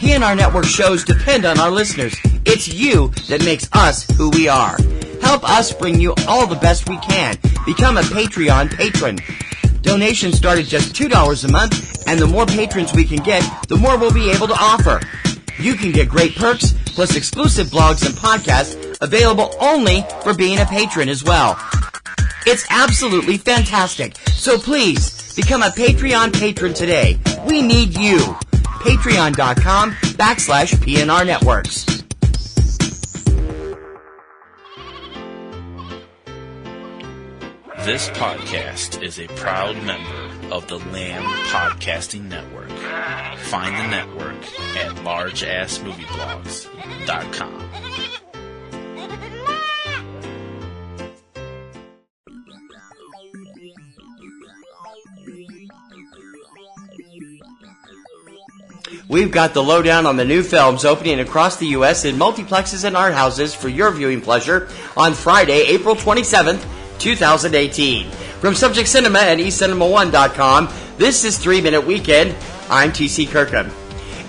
PNR Network shows depend on our listeners. It's you that makes us who we are. Help us bring you all the best we can. Become a Patreon patron. Donations start at just $2 a month, and the more patrons we can get, the more we'll be able to offer. You can get great perks, plus exclusive blogs and podcasts available only for being a patron as well. It's absolutely fantastic. So please, become a Patreon patron today. We need you. Patreon.com/PNR Networks. This podcast is a proud member of the Lamb Podcasting Network. Find the network at largeassmovieblogs.com. We've got the lowdown on the new films opening across the U.S. in multiplexes and art houses for your viewing pleasure on Friday, April 27th, 2018. From Subject Cinema and eCinemaOne.com, this is 3 Minute Weekend. I'm TC Kirkham.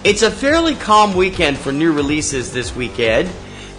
It's a fairly calm weekend for new releases this weekend,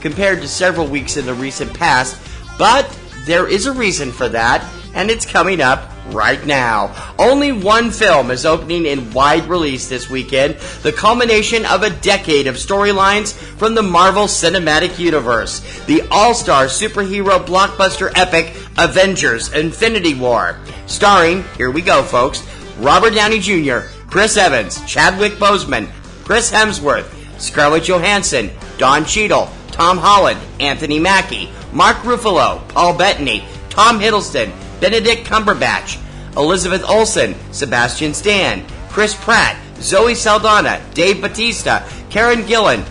compared to several weeks in the recent past, but there is a reason for that, and it's coming up right now. Only one film is opening in wide release this weekend, the culmination of a decade of storylines from the Marvel Cinematic Universe, the all-star superhero blockbuster epic Avengers: Infinity War, starring, here we go folks, Robert Downey Jr., Chris Evans, Chadwick Boseman, Chris Hemsworth, Scarlett Johansson, Don Cheadle, Tom Holland, Anthony Mackie, Mark Ruffalo, Paul Bettany, Tom Hiddleston, Benedict Cumberbatch, Elizabeth Olsen, Sebastian Stan, Chris Pratt, Zoe Saldana, Dave Bautista, Karen Gillan,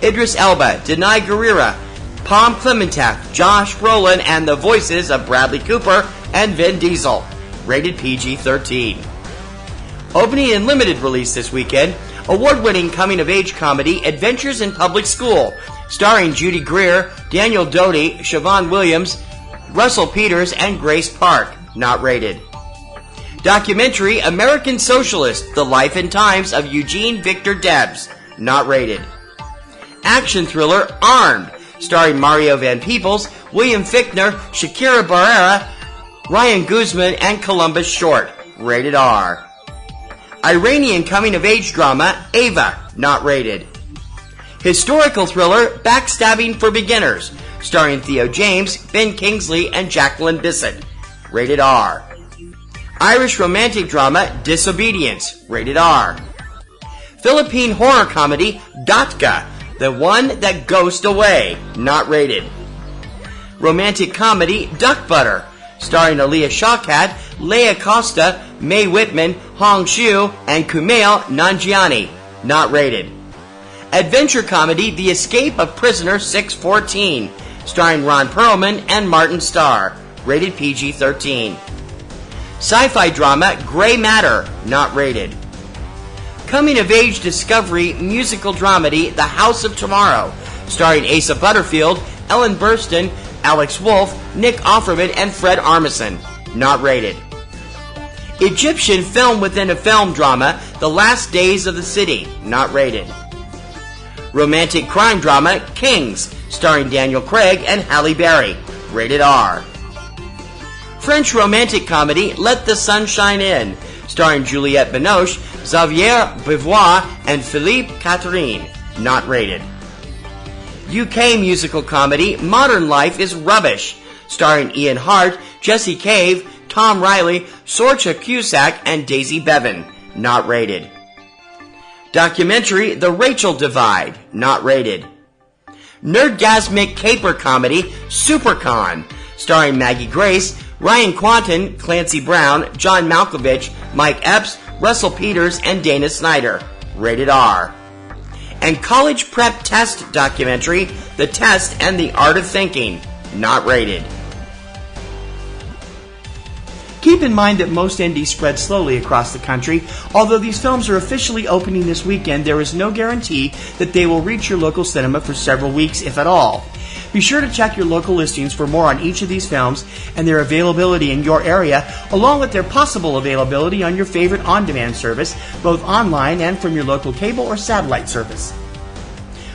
Idris Elba, Denai Guerrera, Pom Clementine, Josh Brolin, and the voices of Bradley Cooper and Vin Diesel. Rated PG-13. Opening in limited release this weekend, award-winning coming-of-age comedy Adventures in Public School, starring Judy Greer, Daniel Doty, Siobhan Williams, Russell Peters, and Grace Park. Not rated. Documentary American Socialist, The Life and Times of Eugene Victor Debs. Not rated. Action thriller Armed, starring Mario Van Peebles, William Fichtner, Shakira Barrera, Ryan Guzman, and Columbus Short. Rated R. Iranian coming-of-age drama Ava. Not rated. Historical thriller Backstabbing for Beginners, starring Theo James, Ben Kingsley, and Jacqueline Bissett. Rated R. Irish romantic drama Disobedience. Rated R. Philippine horror comedy Datka, The One That Ghosted Away. Not rated. Romantic comedy Duck Butter, starring Aaliyah Shawkat, Leia Costa, Mae Whitman, Hong Xiu, and Kumail Nanjiani. Not rated. Adventure comedy The Escape of Prisoner 614, starring Ron Perlman and Martin Starr. Rated PG-13. Sci-fi drama Gray Matter. Not rated. Coming-of-age discovery musical dramedy The House of Tomorrow, starring Asa Butterfield, Ellen Burstyn, Alex Wolff, Nick Offerman, and Fred Armisen. Not rated. Egyptian film within a film drama The Last Days of the City. Not rated. Romantic crime drama Kings, starring Daniel Craig and Halle Berry. Rated R. French romantic comedy Let the Sun Shine In, starring Juliette Binoche, Xavier Beauvoir, and Philippe Catherine. Not rated. UK musical comedy Modern Life is Rubbish, starring Ian Hart, Jesse Cave, Tom Riley, Sorcha Cusack, and Daisy Bevan. Not rated. Documentary The Rachel Divide. Not rated. Nerdgasmic caper comedy Supercon, starring Maggie Grace, Ryan Quanten, Clancy Brown, John Malkovich, Mike Epps, Russell Peters, and Dana Snyder. Rated R. And college prep test documentary The Test and the Art of Thinking. Not rated. Keep in mind that most indies spread slowly across the country. Although these films are officially opening this weekend, there is no guarantee that they will reach your local cinema for several weeks, if at all. Be sure to check your local listings for more on each of these films and their availability in your area, along with their possible availability on your favorite on-demand service, both online and from your local cable or satellite service.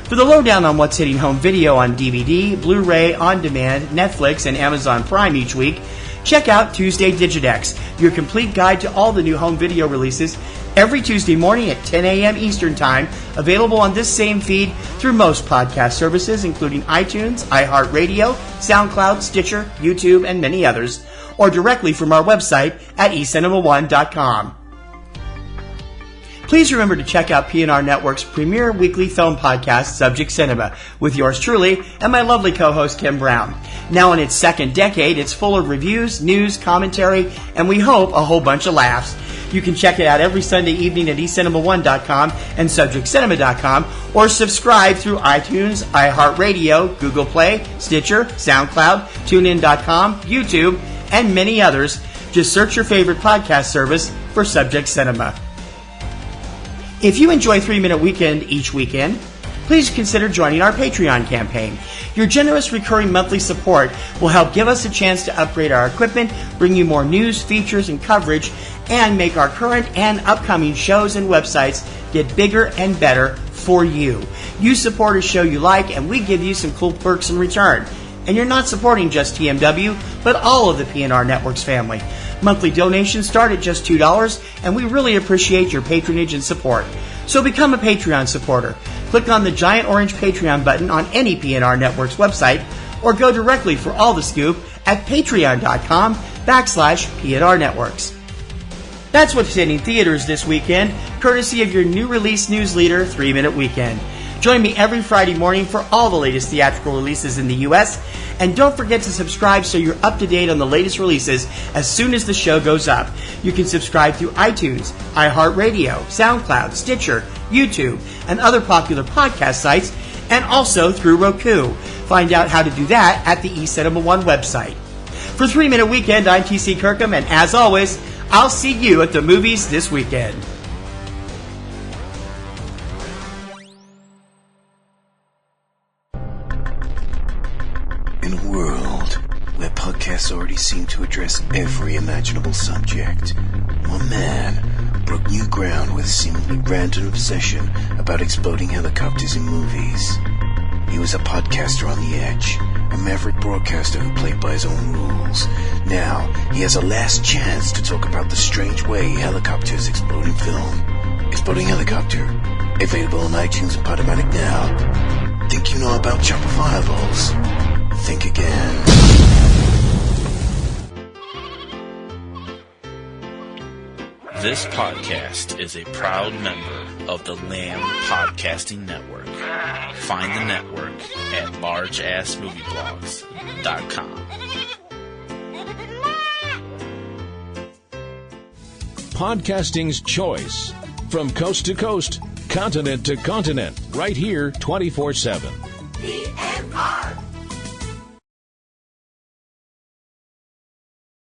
For the lowdown on what's hitting home video on DVD, Blu-ray, on-demand, Netflix, and Amazon Prime each week, check out Tuesday Digidex, your complete guide to all the new home video releases, every Tuesday morning at 10 a.m. Eastern Time, available on this same feed through most podcast services, including iTunes, iHeartRadio, SoundCloud, Stitcher, YouTube, and many others, or directly from our website at eCinemaOne.com. Please remember to check out PNR Networks' premier weekly film podcast, Subject Cinema, with yours truly and my lovely co-host Kim Brown. Now in its second decade, it's full of reviews, news, commentary, and we hope a whole bunch of laughs. You can check it out every Sunday evening at eCinemaOne.com and SubjectCinema.com, or subscribe through iTunes, iHeartRadio, Google Play, Stitcher, SoundCloud, TuneIn.com, YouTube, and many others. Just search your favorite podcast service for Subject Cinema. If you enjoy 3 Minute Weekend each weekend, please consider joining our Patreon campaign. Your generous recurring monthly support will help give us a chance to upgrade our equipment, bring you more news, features, and coverage, and make our current and upcoming shows and websites get bigger and better for you. You support a show you like, and we give you some cool perks in return. And you're not supporting just TMW, but all of the PNR Networks family. Monthly donations start at just $2, and we really appreciate your patronage and support. So become a Patreon supporter. Click on the giant orange Patreon button on any PNR Networks website, or go directly for all the scoop at patreon.com/PNR Networks. That's what's hitting theaters this weekend, courtesy of your new release newsleader, 3 Minute Weekend. Join me every Friday morning for all the latest theatrical releases in the U.S., and don't forget to subscribe so you're up to date on the latest releases as soon as the show goes up. You can subscribe through iTunes, iHeartRadio, SoundCloud, Stitcher, YouTube, and other popular podcast sites, and also through Roku. Find out how to do that at the eCinemaOne website. For 3 Minute Weekend, I'm TC Kirkham, and as always, I'll see you at the movies this weekend. In a world where podcasts already seem to address every imaginable subject, one man broke new ground with a seemingly random obsession about exploding helicopters in movies. He was a podcaster on the edge, a maverick broadcaster who played by his own rules. Now, he has a last chance to talk about the strange way helicopters explode in film. Exploding Helicopter, available on iTunes and Podomatic now. Think you know about chopper fireballs? Think again. This podcast is a proud member of the Lamb Podcasting Network. Find the network at largeassmovieblogs.com. Podcasting's choice. From coast to coast, continent to continent, right here 24/7.